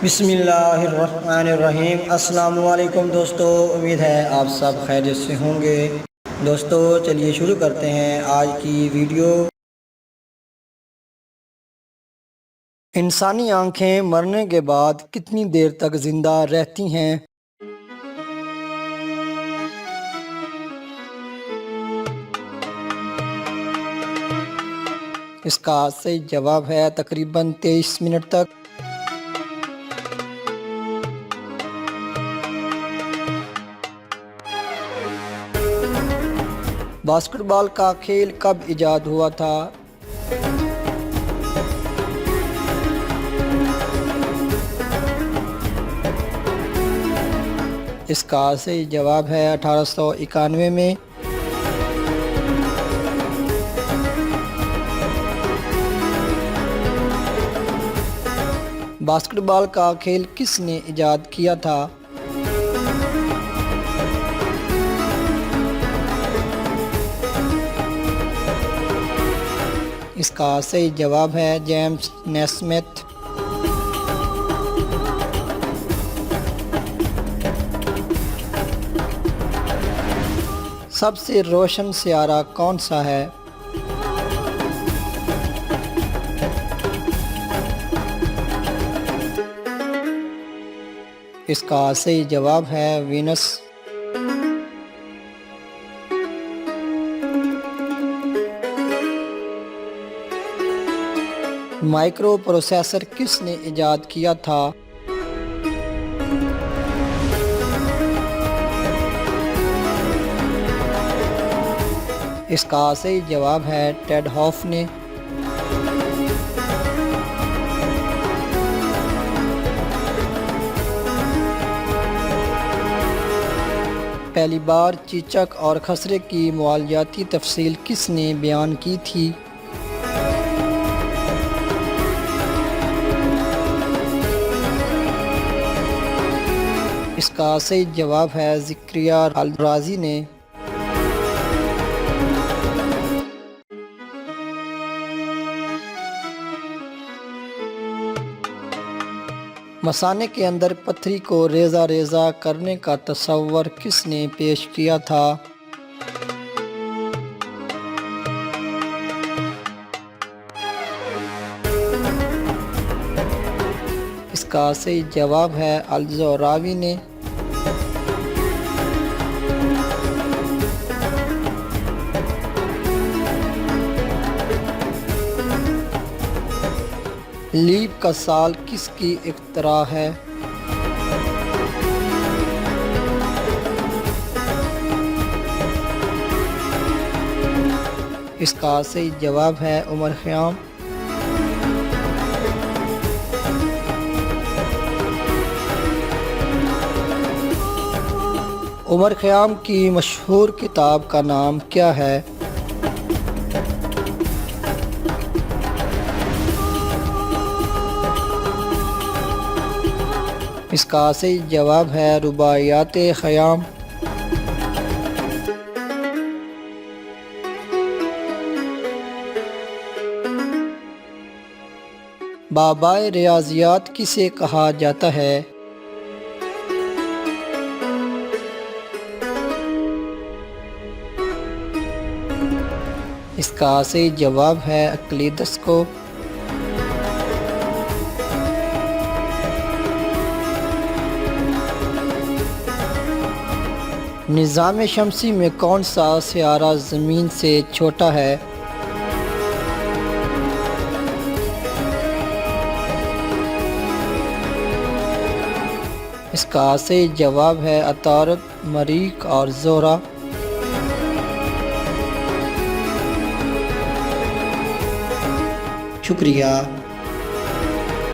بسم اللہ الرحمن الرحیم۔ السلام علیکم دوستو، امید ہے آپ سب خیریت سے ہوں گے۔ دوستو چلیے شروع کرتے ہیں آج کی ویڈیو۔ انسانی آنکھیں مرنے کے بعد کتنی دیر تک زندہ رہتی ہیں؟ اس کا صحیح جواب ہے تقریباً 23 منٹ تک۔ باسکٹ بال کا کھیل کب ایجاد ہوا تھا؟ اس کا صحیح جواب ہے 1891 میں۔ باسکٹ بال کا کھیل کس نے ایجاد کیا تھا؟ اس کا صحیح جواب ہے جیمز نیسمتھ۔ سب سے روشن سیارہ کون سا ہے؟ اس کا صحیح جواب ہے وینس۔ مائکرو پروسیسر کس نے ایجاد کیا تھا؟ اس کا صحیح جواب ہے ٹیڈ ہوف نے۔ پہلی بار چیچک اور خسرے کی معالجاتی تفصیل کس نے بیان کی تھی؟ اس کا صحیح جواب ہے زکریا الرازی نے۔ مثانے کے اندر پتھری کو ریزہ ریزہ کرنے کا تصور کس نے پیش کیا تھا؟ اس کا صحیح جواب ہے الزوراوی نے۔ لیپ کا سال کس کی اختراع ہے؟ اس کا صحیح جواب ہے عمر خیام۔ عمر خیام کی مشہور کتاب کا نام کیا ہے؟ اس کا صحیح جواب ہے رباعیات خیام۔ بابائے ریاضیات کسے کہا جاتا ہے؟ اس کا صحیح جواب ہے اقلیدس کو۔ نظام شمسی میں کون سا سیارہ زمین سے چھوٹا ہے؟ اس کا صحیح جواب ہے عطارد، مریخ اور زہرہ۔ شکریہ۔